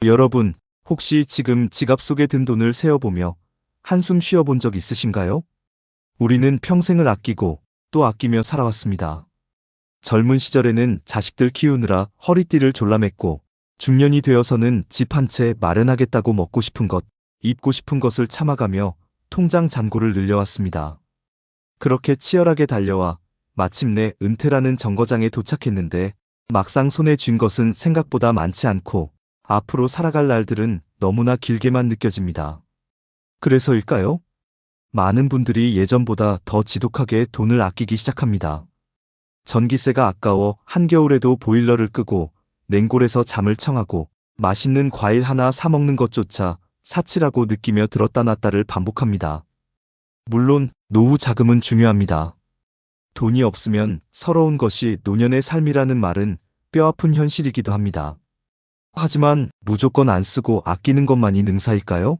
여러분, 혹시 지금 지갑 속에 든 돈을 세어보며 한숨 쉬어본 적 있으신가요? 우리는 평생을 아끼고 또 아끼며 살아왔습니다. 젊은 시절에는 자식들 키우느라 허리띠를 졸라맸고, 중년이 되어서는 집 한 채 마련하겠다고 먹고 싶은 것, 입고 싶은 것을 참아가며 통장 잔고를 늘려왔습니다. 그렇게 치열하게 달려와 마침내 은퇴라는 정거장에 도착했는데, 막상 손에 쥔 것은 생각보다 많지 않고 앞으로 살아갈 날들은 너무나 길게만 느껴집니다. 그래서일까요? 많은 분들이 예전보다 더 지독하게 돈을 아끼기 시작합니다. 전기세가 아까워 한겨울에도 보일러를 끄고 냉골에서 잠을 청하고 맛있는 과일 하나 사 먹는 것조차 사치라고 느끼며 들었다 놨다를 반복합니다. 물론 노후 자금은 중요합니다. 돈이 없으면 서러운 것이 노년의 삶이라는 말은 뼈아픈 현실이기도 합니다. 하지만 무조건 안 쓰고 아끼는 것만이 능사일까요?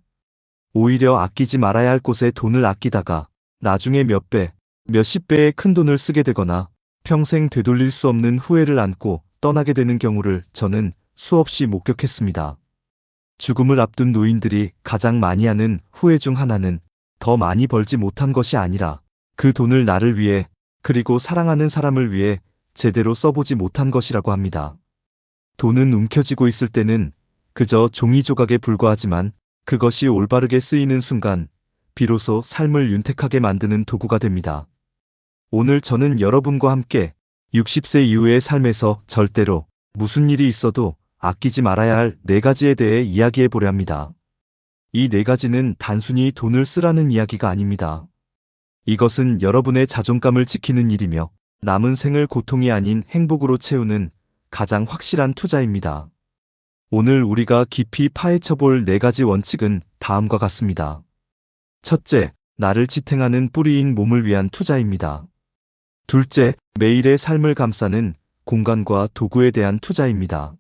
오히려 아끼지 말아야 할 곳에 돈을 아끼다가 나중에 몇 배, 몇십 배의 큰 돈을 쓰게 되거나 평생 되돌릴 수 없는 후회를 안고 떠나게 되는 경우를 저는 수없이 목격했습니다. 죽음을 앞둔 노인들이 가장 많이 하는 후회 중 하나는 더 많이 벌지 못한 것이 아니라 그 돈을 나를 위해, 그리고 사랑하는 사람을 위해 제대로 써보지 못한 것이라고 합니다. 돈은 움켜쥐고 있을 때는 그저 종이 조각에 불과하지만, 그것이 올바르게 쓰이는 순간 비로소 삶을 윤택하게 만드는 도구가 됩니다. 오늘 저는 여러분과 함께 60세 이후의 삶에서 절대로 무슨 일이 있어도 아끼지 말아야 할 4가지에 대해 이야기해 보려 합니다. 이 4가지는 단순히 돈을 쓰라는 이야기가 아닙니다. 이것은 여러분의 자존감을 지키는 일이며 남은 생을 고통이 아닌 행복으로 채우는 가장 확실한 투자입니다. 오늘 우리가 깊이 파헤쳐 볼 4가지 원칙은 다음과 같습니다. 첫째, 나를 지탱하는 뿌리인 몸을 위한 투자입니다. 둘째, 매일의 삶을 감싸는 공간과 도구에 대한 투자입니다.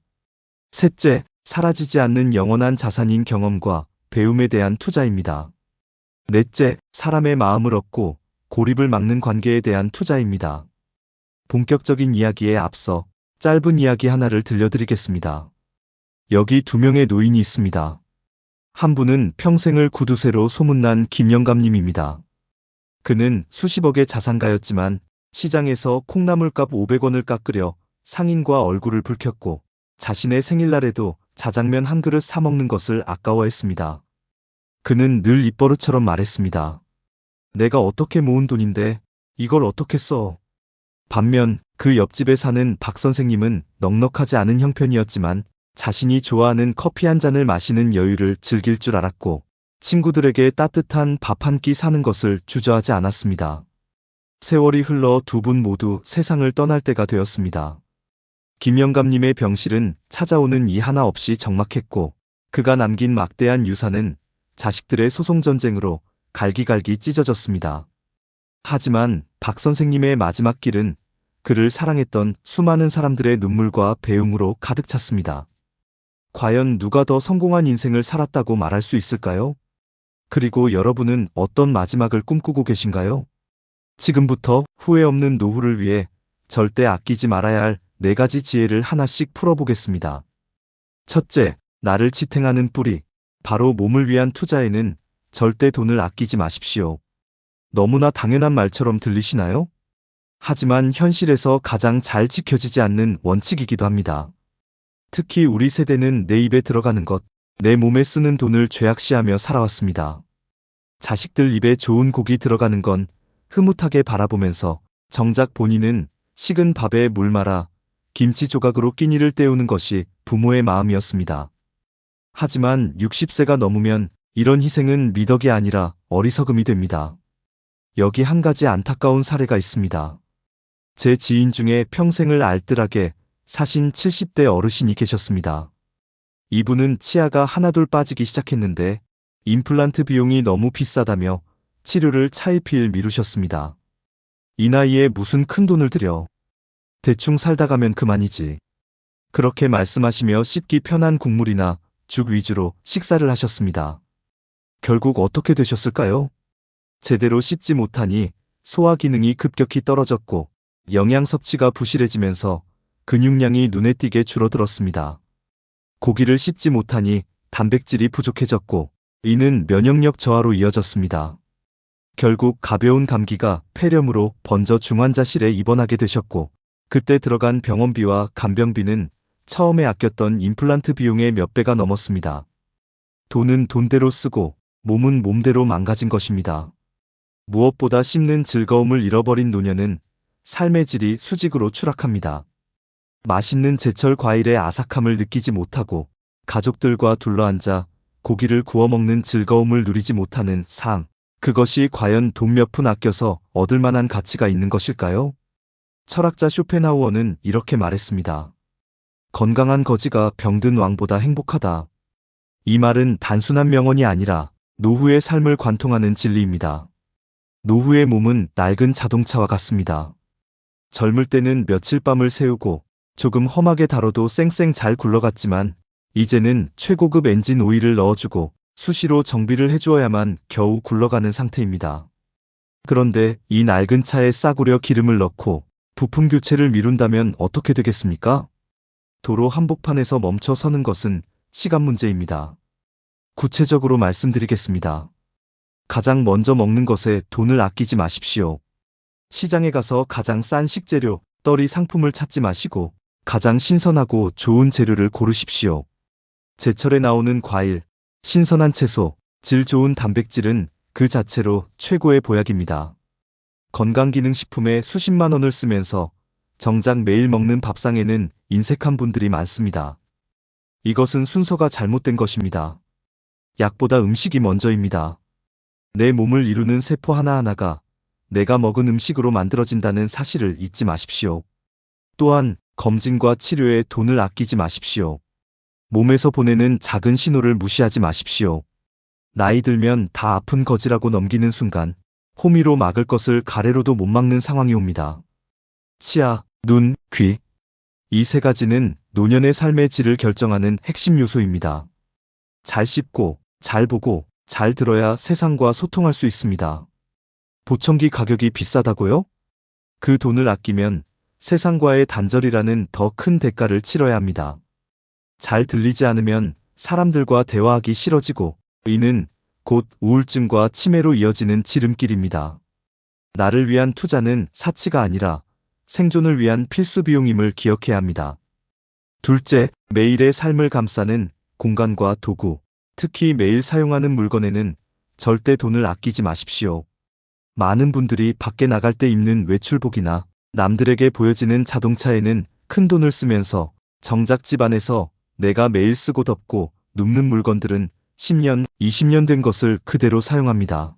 셋째, 사라지지 않는 영원한 자산인 경험과 배움에 대한 투자입니다. 넷째, 사람의 마음을 얻고 고립을 막는 관계에 대한 투자입니다. 본격적인 이야기에 앞서 짧은 이야기 하나를 들려드리겠습니다. 여기 2명의 노인이 있습니다. 한 분은 평생을 구두쇠로 소문난 김영감님입니다. 그는 수십억의 자산가였지만 시장에서 콩나물값 500원을 깎으려 상인과 얼굴을 붉혔고, 자신의 생일날에도 자장면 한 그릇 사 먹는 것을 아까워했습니다. 그는 늘 입버릇처럼 말했습니다. 내가 어떻게 모은 돈인데 이걸 어떻게 써? 반면 그 옆집에 사는 박 선생님은 넉넉하지 않은 형편이었지만 자신이 좋아하는 커피 한 잔을 마시는 여유를 즐길 줄 알았고, 친구들에게 따뜻한 밥 한 끼 사는 것을 주저하지 않았습니다. 세월이 흘러 2분 모두 세상을 떠날 때가 되었습니다. 김영감님의 병실은 찾아오는 이 하나 없이 적막했고, 그가 남긴 막대한 유산은 자식들의 소송전쟁으로 갈기갈기 찢어졌습니다. 하지만 박 선생님의 마지막 길은 그를 사랑했던 수많은 사람들의 눈물과 배움으로 가득 찼습니다. 과연 누가 더 성공한 인생을 살았다고 말할 수 있을까요? 그리고 여러분은 어떤 마지막을 꿈꾸고 계신가요? 지금부터 후회 없는 노후를 위해 절대 아끼지 말아야 할 4가지 지혜를 하나씩 풀어보겠습니다. 첫째, 나를 지탱하는 뿌리, 바로 몸을 위한 투자에는 절대 돈을 아끼지 마십시오. 너무나 당연한 말처럼 들리시나요? 하지만 현실에서 가장 잘 지켜지지 않는 원칙이기도 합니다. 특히 우리 세대는 내 입에 들어가는 것, 내 몸에 쓰는 돈을 죄악시하며 살아왔습니다. 자식들 입에 좋은 고기 들어가는 건 흐뭇하게 바라보면서 정작 본인은 식은 밥에 물 말아 김치 조각으로 끼니를 때우는 것이 부모의 마음이었습니다. 하지만 60세가 넘으면 이런 희생은 미덕이 아니라 어리석음이 됩니다. 여기 한 가지 안타까운 사례가 있습니다. 제 지인 중에 평생을 알뜰하게 사신 70대 어르신이 계셨습니다. 이분은 치아가 하나둘 빠지기 시작했는데 임플란트 비용이 너무 비싸다며 치료를 차일피일 미루셨습니다. 이 나이에 무슨 큰 돈을 들여. 대충 살다 가면 그만이지. 그렇게 말씀하시며 씹기 편한 국물이나 죽 위주로 식사를 하셨습니다. 결국 어떻게 되셨을까요? 제대로 씹지 못하니 소화 기능이 급격히 떨어졌고 영양 섭취가 부실해지면서 근육량이 눈에 띄게 줄어들었습니다. 고기를 씹지 못하니 단백질이 부족해졌고, 이는 면역력 저하로 이어졌습니다. 결국 가벼운 감기가 폐렴으로 번져 중환자실에 입원하게 되셨고, 그때 들어간 병원비와 간병비는 처음에 아꼈던 임플란트 비용의 몇 배가 넘었습니다. 돈은 돈대로 쓰고 몸은 몸대로 망가진 것입니다. 무엇보다 씹는 즐거움을 잃어버린 노년은 삶의 질이 수직으로 추락합니다. 맛있는 제철 과일의 아삭함을 느끼지 못하고 가족들과 둘러앉아 고기를 구워 먹는 즐거움을 누리지 못하는 삶. 그것이 과연 돈 몇 푼 아껴서 얻을 만한 가치가 있는 것일까요? 철학자 쇼펜하우어는 이렇게 말했습니다. 건강한 거지가 병든 왕보다 행복하다. 이 말은 단순한 명언이 아니라 노후의 삶을 관통하는 진리입니다. 노후의 몸은 낡은 자동차와 같습니다. 젊을 때는 며칠 밤을 새우고 조금 험하게 다뤄도 쌩쌩 잘 굴러갔지만 이제는 최고급 엔진 오일을 넣어주고 수시로 정비를 해주어야만 겨우 굴러가는 상태입니다. 그런데 이 낡은 차에 싸구려 기름을 넣고 부품 교체를 미룬다면 어떻게 되겠습니까? 도로 한복판에서 멈춰 서는 것은 시간 문제입니다. 구체적으로 말씀드리겠습니다. 가장 먼저 먹는 것에 돈을 아끼지 마십시오. 시장에 가서 가장 싼 식재료, 떨이 상품을 찾지 마시고 가장 신선하고 좋은 재료를 고르십시오. 제철에 나오는 과일, 신선한 채소, 질 좋은 단백질은 그 자체로 최고의 보약입니다. 건강기능식품에 수십만 원을 쓰면서 정작 매일 먹는 밥상에는 인색한 분들이 많습니다. 이것은 순서가 잘못된 것입니다. 약보다 음식이 먼저입니다. 내 몸을 이루는 세포 하나하나가 내가 먹은 음식으로 만들어진다는 사실을 잊지 마십시오. 또한 검진과 치료에 돈을 아끼지 마십시오. 몸에서 보내는 작은 신호를 무시하지 마십시오. 나이 들면 다 아픈 거지라고 넘기는 순간 호미로 막을 것을 가래로도 못 막는 상황이 옵니다. 치아, 눈, 귀. 이 세 가지는 노년의 삶의 질을 결정하는 핵심 요소입니다. 잘 씹고, 잘 보고, 잘 들어야 세상과 소통할 수 있습니다. 보청기 가격이 비싸다고요? 그 돈을 아끼면 세상과의 단절이라는 더 큰 대가를 치러야 합니다. 잘 들리지 않으면 사람들과 대화하기 싫어지고 이는 곧 우울증과 치매로 이어지는 지름길입니다. 나를 위한 투자는 사치가 아니라 생존을 위한 필수 비용임을 기억해야 합니다. 둘째, 매일의 삶을 감싸는 공간과 도구, 특히 매일 사용하는 물건에는 절대 돈을 아끼지 마십시오. 많은 분들이 밖에 나갈 때 입는 외출복이나 남들에게 보여지는 자동차에는 큰 돈을 쓰면서 정작 집 안에서 내가 매일 쓰고 덮고 눕는 물건들은 10년, 20년 된 것을 그대로 사용합니다.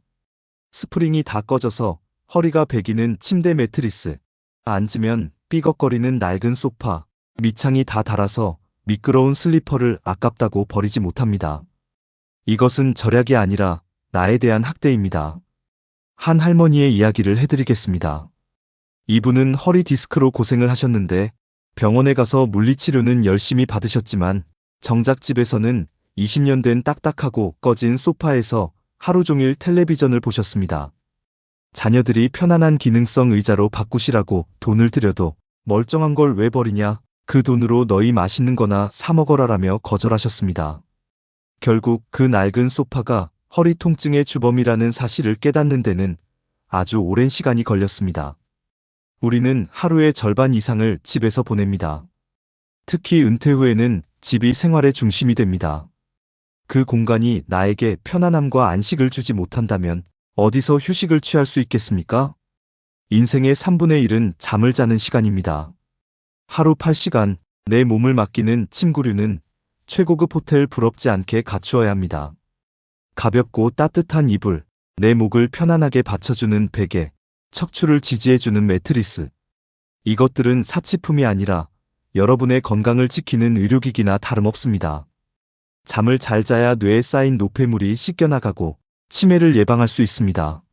스프링이 다 꺼져서 허리가 베기는 침대 매트리스, 앉으면 삐걱거리는 낡은 소파, 밑창이 다 닳아서 미끄러운 슬리퍼를 아깝다고 버리지 못합니다. 이것은 절약이 아니라 나에 대한 학대입니다. 한 할머니의 이야기를 해드리겠습니다. 이분은 허리 디스크로 고생을 하셨는데 병원에 가서 물리치료는 열심히 받으셨지만 정작 집에서는 20년 된 딱딱하고 꺼진 소파에서 하루 종일 텔레비전을 보셨습니다. 자녀들이 편안한 기능성 의자로 바꾸시라고 돈을 들여도 멀쩡한 걸 왜 버리냐, 그 돈으로 너희 맛있는 거나 사 먹어라라며 거절하셨습니다. 결국 그 낡은 소파가 허리 통증의 주범이라는 사실을 깨닫는 데는 아주 오랜 시간이 걸렸습니다. 우리는 하루의 절반 이상을 집에서 보냅니다. 특히 은퇴 후에는 집이 생활의 중심이 됩니다. 그 공간이 나에게 편안함과 안식을 주지 못한다면 어디서 휴식을 취할 수 있겠습니까? 인생의 3분의 1은 잠을 자는 시간입니다. 하루 8시간 내 몸을 맡기는 침구류는 최고급 호텔 부럽지 않게 갖추어야 합니다. 가볍고 따뜻한 이불, 내 목을 편안하게 받쳐주는 베개, 척추를 지지해주는 매트리스. 이것들은 사치품이 아니라 여러분의 건강을 지키는 의료기기나 다름없습니다. 잠을 잘 자야 뇌에 쌓인 노폐물이 씻겨나가고 치매를 예방할 수 있습니다.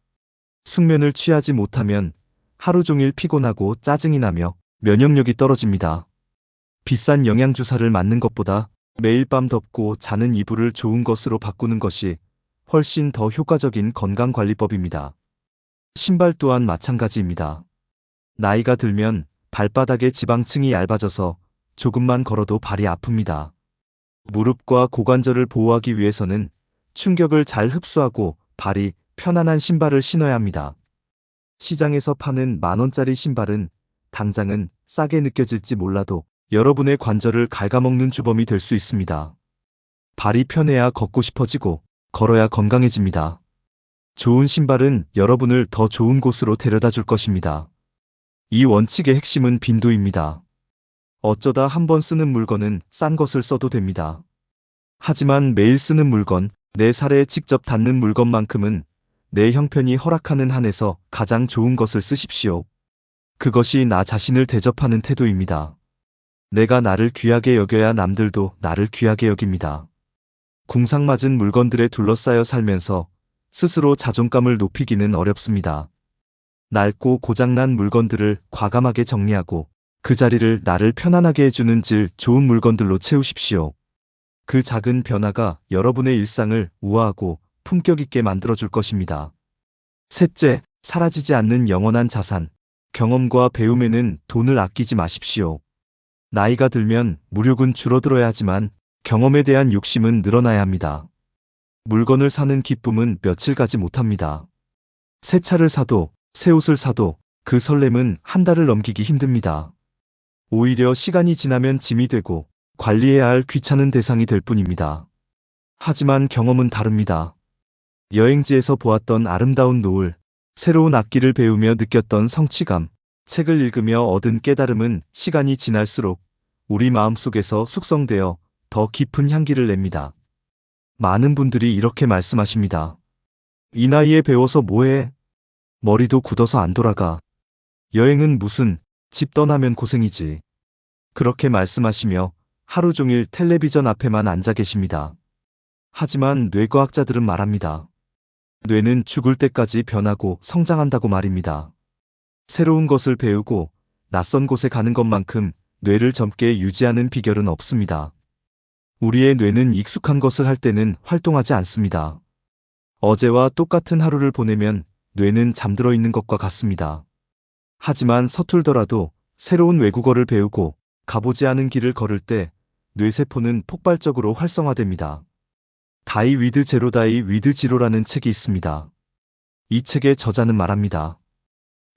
숙면을 취하지 못하면 하루 종일 피곤하고 짜증이 나며 면역력이 떨어집니다. 비싼 영양주사를 맞는 것보다 매일 밤 덮고 자는 이불을 좋은 것으로 바꾸는 것이 훨씬 더 효과적인 건강관리법입니다. 신발 또한 마찬가지입니다. 나이가 들면 발바닥의 지방층이 얇아져서 조금만 걸어도 발이 아픕니다. 무릎과 고관절을 보호하기 위해서는 충격을 잘 흡수하고 발이 편안한 신발을 신어야 합니다. 시장에서 파는 10,000원짜리 신발은 당장은 싸게 느껴질지 몰라도 여러분의 관절을 갉아먹는 주범이 될 수 있습니다. 발이 편해야 걷고 싶어지고 걸어야 건강해집니다. 좋은 신발은 여러분을 더 좋은 곳으로 데려다 줄 것입니다. 이 원칙의 핵심은 빈도입니다. 어쩌다 한 번 쓰는 물건은 싼 것을 써도 됩니다. 하지만 매일 쓰는 물건, 내 살에 직접 닿는 물건만큼은 내 형편이 허락하는 한에서 가장 좋은 것을 쓰십시오. 그것이 나 자신을 대접하는 태도입니다. 내가 나를 귀하게 여겨야 남들도 나를 귀하게 여깁니다. 궁상맞은 물건들에 둘러싸여 살면서 스스로 자존감을 높이기는 어렵습니다. 낡고 고장난 물건들을 과감하게 정리하고 그 자리를 나를 편안하게 해주는 질 좋은 물건들로 채우십시오. 그 작은 변화가 여러분의 일상을 우아하고 품격 있게 만들어줄 것입니다. 셋째, 사라지지 않는 영원한 자산. 경험과 배움에는 돈을 아끼지 마십시오. 나이가 들면 물욕은 줄어들어야 하지만 경험에 대한 욕심은 늘어나야 합니다. 물건을 사는 기쁨은 며칠 가지 못합니다. 새 차를 사도 새 옷을 사도 그 설렘은 한 달을 넘기기 힘듭니다. 오히려 시간이 지나면 짐이 되고 관리해야 할 귀찮은 대상이 될 뿐입니다. 하지만 경험은 다릅니다. 여행지에서 보았던 아름다운 노을, 새로운 악기를 배우며 느꼈던 성취감, 책을 읽으며 얻은 깨달음은 시간이 지날수록 우리 마음속에서 숙성되어 더 깊은 향기를 냅니다. 많은 분들이 이렇게 말씀하십니다. 이 나이에 배워서 뭐해? 머리도 굳어서 안 돌아가. 여행은 무슨, 집 떠나면 고생이지. 그렇게 말씀하시며 하루 종일 텔레비전 앞에만 앉아 계십니다. 하지만 뇌과학자들은 말합니다. 뇌는 죽을 때까지 변하고 성장한다고 말입니다. 새로운 것을 배우고 낯선 곳에 가는 것만큼 뇌를 젊게 유지하는 비결은 없습니다. 우리의 뇌는 익숙한 것을 할 때는 활동하지 않습니다. 어제와 똑같은 하루를 보내면 뇌는 잠들어 있는 것과 같습니다. 하지만 서툴더라도 새로운 외국어를 배우고 가보지 않은 길을 걸을 때 뇌세포는 폭발적으로 활성화됩니다. 다이 위드 제로 다이 위드 지로라는 책이 있습니다. 이 책의 저자는 말합니다.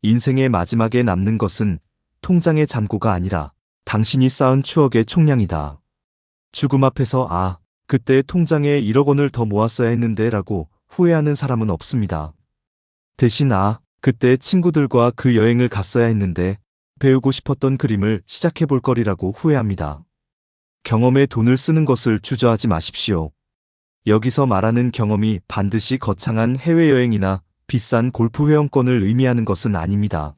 인생의 마지막에 남는 것은 통장의 잔고가 아니라 당신이 쌓은 추억의 총량이다. 죽음 앞에서 그때 통장에 1억 원을 더 모았어야 했는데 라고 후회하는 사람은 없습니다. 대신 그때 친구들과 그 여행을 갔어야 했는데 배우고 싶었던 그림을 시작해 볼 거리라고 후회합니다. 경험에 돈을 쓰는 것을 주저하지 마십시오. 여기서 말하는 경험이 반드시 거창한 해외여행이나 비싼 골프 회원권을 의미하는 것은 아닙니다.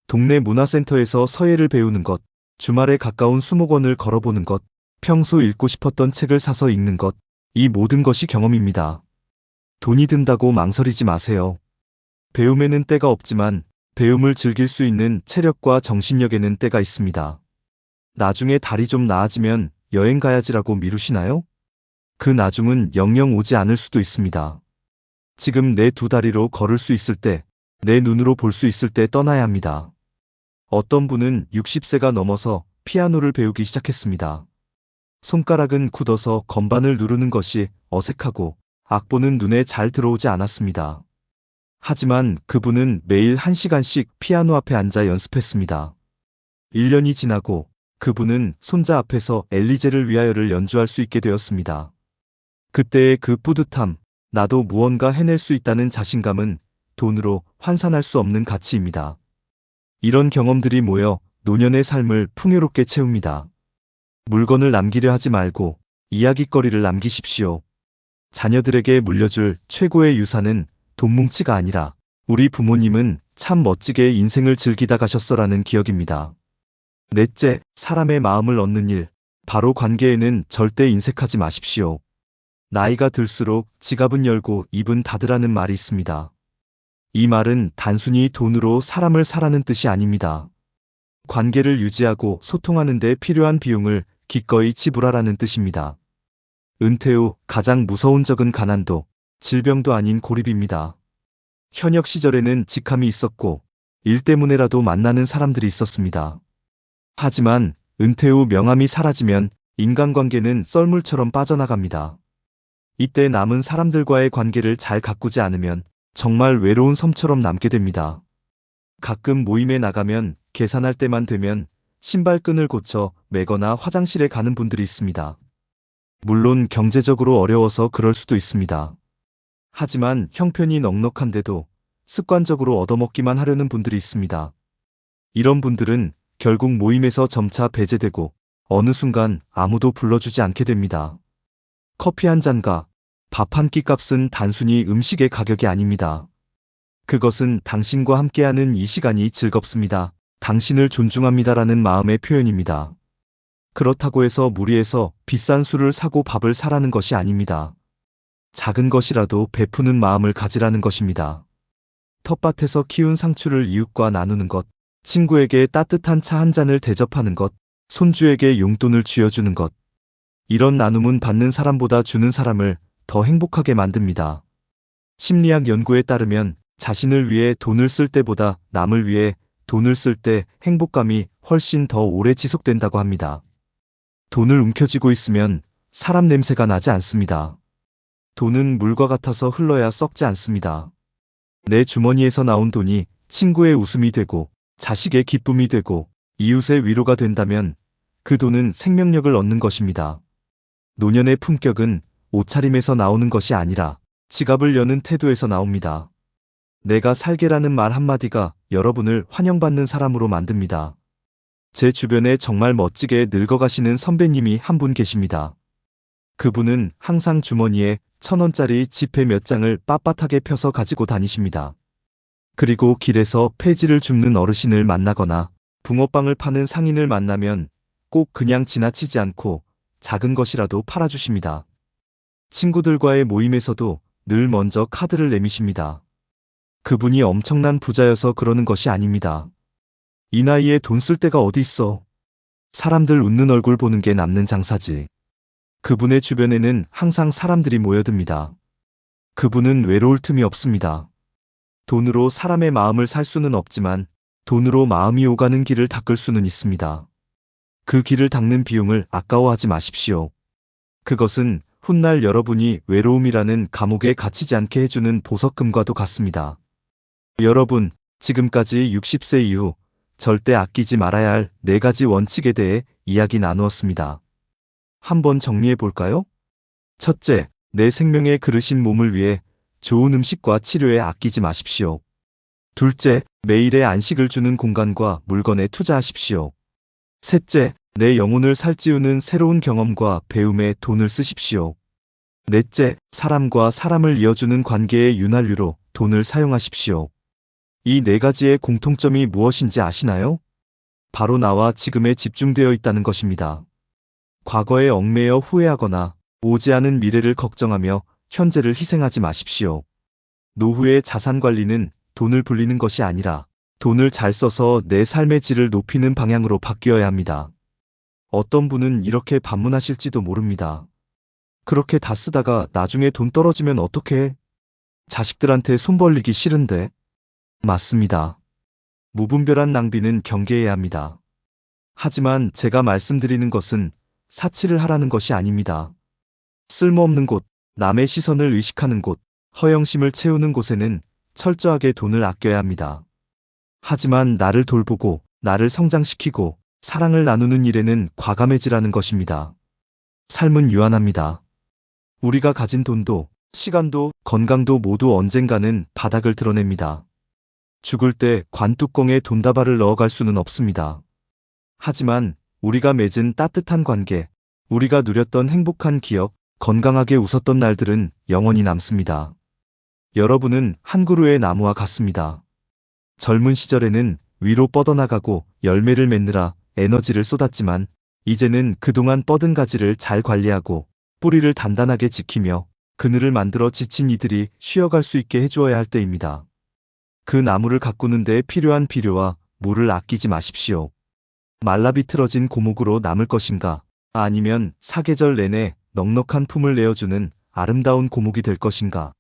동네 문화센터에서 서예를 배우는 것, 주말에 가까운 수목원을 걸어보는 것, 평소 읽고 싶었던 책을 사서 읽는 것, 이 모든 것이 경험입니다. 돈이 든다고 망설이지 마세요. 배움에는 때가 없지만 배움을 즐길 수 있는 체력과 정신력에는 때가 있습니다. 나중에 다리 좀 나아지면 여행 가야지라고 미루시나요? 그 나중은 영영 오지 않을 수도 있습니다. 지금 내 두 다리로 걸을 수 있을 때, 내 눈으로 볼 수 있을 때 떠나야 합니다. 어떤 분은 60세가 넘어서 피아노를 배우기 시작했습니다. 손가락은 굳어서 건반을 누르는 것이 어색하고 악보는 눈에 잘 들어오지 않았습니다. 하지만 그분은 매일 1시간씩 피아노 앞에 앉아 연습했습니다. 1년이 지나고 그분은 손자 앞에서 엘리제를 위하여를 연주할 수 있게 되었습니다. 그때의 그 뿌듯함, 나도 무언가 해낼 수 있다는 자신감은 돈으로 환산할 수 없는 가치입니다. 이런 경험들이 모여 노년의 삶을 풍요롭게 채웁니다. 물건을 남기려 하지 말고 이야깃거리를 남기십시오. 자녀들에게 물려줄 최고의 유산은 돈뭉치가 아니라 우리 부모님은 참 멋지게 인생을 즐기다 가셨어라는 기억입니다. 넷째, 사람의 마음을 얻는 일, 바로 관계에는 절대 인색하지 마십시오. 나이가 들수록 지갑은 열고 입은 닫으라는 말이 있습니다. 이 말은 단순히 돈으로 사람을 사라는 뜻이 아닙니다. 관계를 유지하고 소통하는 데 필요한 비용을 기꺼이 지불하라는 뜻입니다. 은퇴 후 가장 무서운 적은 가난도, 질병도 아닌 고립입니다. 현역 시절에는 직함이 있었고 일 때문에라도 만나는 사람들이 있었습니다. 하지만 은퇴 후 명함이 사라지면 인간관계는 썰물처럼 빠져나갑니다. 이때 남은 사람들과의 관계를 잘 가꾸지 않으면 정말 외로운 섬처럼 남게 됩니다. 가끔 모임에 나가면 계산할 때만 되면 신발끈을 고쳐 매거나 화장실에 가는 분들이 있습니다. 물론 경제적으로 어려워서 그럴 수도 있습니다. 하지만 형편이 넉넉한데도 습관적으로 얻어먹기만 하려는 분들이 있습니다. 이런 분들은 결국 모임에서 점차 배제되고 어느 순간 아무도 불러주지 않게 됩니다. 커피 한 잔과 밥 한 끼 값은 단순히 음식의 가격이 아닙니다. 그것은 당신과 함께하는 이 시간이 즐겁습니다. 당신을 존중합니다라는 마음의 표현입니다. 그렇다고 해서 무리해서 비싼 술을 사고 밥을 사라는 것이 아닙니다. 작은 것이라도 베푸는 마음을 가지라는 것입니다. 텃밭에서 키운 상추를 이웃과 나누는 것, 친구에게 따뜻한 차 한 잔을 대접하는 것, 손주에게 용돈을 쥐어주는 것. 이런 나눔은 받는 사람보다 주는 사람을 더 행복하게 만듭니다. 심리학 연구에 따르면 자신을 위해 돈을 쓸 때보다 남을 위해 돈을 쓸 때 행복감이 훨씬 더 오래 지속된다고 합니다. 돈을 움켜쥐고 있으면 사람 냄새가 나지 않습니다. 돈은 물과 같아서 흘러야 썩지 않습니다. 내 주머니에서 나온 돈이 친구의 웃음이 되고 자식의 기쁨이 되고 이웃의 위로가 된다면 그 돈은 생명력을 얻는 것입니다. 노년의 품격은 옷차림에서 나오는 것이 아니라 지갑을 여는 태도에서 나옵니다. 내가 살게라는 말 한마디가 여러분을 환영받는 사람으로 만듭니다. 제 주변에 정말 멋지게 늙어가시는 선배님이 한 분 계십니다. 그분은 항상 주머니에 1,000원짜리 지폐 몇 장을 빳빳하게 펴서 가지고 다니십니다. 그리고 길에서 폐지를 줍는 어르신을 만나거나 붕어빵을 파는 상인을 만나면 꼭 그냥 지나치지 않고 작은 것이라도 팔아주십니다. 친구들과의 모임에서도 늘 먼저 카드를 내미십니다. 그분이 엄청난 부자여서 그러는 것이 아닙니다. 이 나이에 돈 쓸 데가 어디 있어. 사람들 웃는 얼굴 보는 게 남는 장사지. 그분의 주변에는 항상 사람들이 모여듭니다. 그분은 외로울 틈이 없습니다. 돈으로 사람의 마음을 살 수는 없지만 돈으로 마음이 오가는 길을 닦을 수는 있습니다. 그 길을 닦는 비용을 아까워하지 마십시오. 그것은 훗날 여러분이 외로움이라는 감옥에 갇히지 않게 해주는 보석금과도 같습니다. 여러분, 지금까지 60세 이후 절대 아끼지 말아야 할 4가지 원칙에 대해 이야기 나누었습니다. 한번 정리해 볼까요? 첫째, 내 생명의 그릇인 몸을 위해 좋은 음식과 치료에 아끼지 마십시오. 둘째, 매일의 안식을 주는 공간과 물건에 투자하십시오. 셋째, 내 영혼을 살찌우는 새로운 경험과 배움에 돈을 쓰십시오. 넷째, 사람과 사람을 이어주는 관계의 윤활유로 돈을 사용하십시오. 이 4가지의 공통점이 무엇인지 아시나요? 바로 나와 지금에 집중되어 있다는 것입니다. 과거에 얽매여 후회하거나 오지 않은 미래를 걱정하며 현재를 희생하지 마십시오. 노후의 자산 관리는 돈을 불리는 것이 아니라 돈을 잘 써서 내 삶의 질을 높이는 방향으로 바뀌어야 합니다. 어떤 분은 이렇게 반문하실지도 모릅니다. 그렇게 다 쓰다가 나중에 돈 떨어지면 어떡해? 자식들한테 손 벌리기 싫은데. 맞습니다. 무분별한 낭비는 경계해야 합니다. 하지만 제가 말씀드리는 것은 사치를 하라는 것이 아닙니다. 쓸모없는 곳, 남의 시선을 의식하는 곳, 허영심을 채우는 곳에는 철저하게 돈을 아껴야 합니다. 하지만 나를 돌보고 나를 성장시키고 사랑을 나누는 일에는 과감해지라는 것입니다. 삶은 유한합니다. 우리가 가진 돈도, 시간도, 건강도 모두 언젠가는 바닥을 드러냅니다. 죽을 때 관뚜껑에 돈다발을 넣어갈 수는 없습니다. 하지만 우리가 맺은 따뜻한 관계, 우리가 누렸던 행복한 기억, 건강하게 웃었던 날들은 영원히 남습니다. 여러분은 한 그루의 나무와 같습니다. 젊은 시절에는 위로 뻗어나가고 열매를 맺느라 에너지를 쏟았지만 이제는 그동안 뻗은 가지를 잘 관리하고 뿌리를 단단하게 지키며 그늘을 만들어 지친 이들이 쉬어갈 수 있게 해주어야 할 때입니다. 그 나무를 가꾸는 데 필요한 비료와 물을 아끼지 마십시오. 말라비틀어진 고목으로 남을 것인가? 아니면 사계절 내내 넉넉한 품을 내어주는 아름다운 고목이 될 것인가?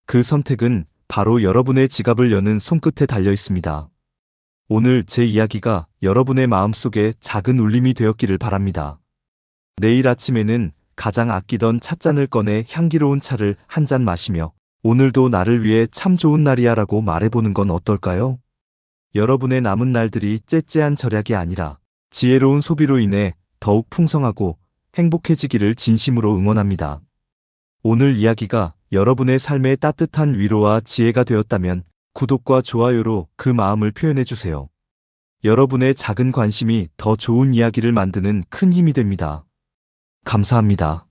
그 선택은 바로 여러분의 지갑을 여는 손끝에 달려 있습니다. 오늘 제 이야기가 여러분의 마음속에 작은 울림이 되었기를 바랍니다. 내일 아침에는 가장 아끼던 찻잔을 꺼내 향기로운 차를 한 잔 마시며 오늘도 나를 위해 참 좋은 날이야 라고 말해보는 건 어떨까요? 여러분의 남은 날들이 째째한 절약이 아니라 지혜로운 소비로 인해 더욱 풍성하고 행복해지기를 진심으로 응원합니다. 오늘 이야기가 여러분의 삶에 따뜻한 위로와 지혜가 되었다면 구독과 좋아요로 그 마음을 표현해주세요. 여러분의 작은 관심이 더 좋은 이야기를 만드는 큰 힘이 됩니다. 감사합니다.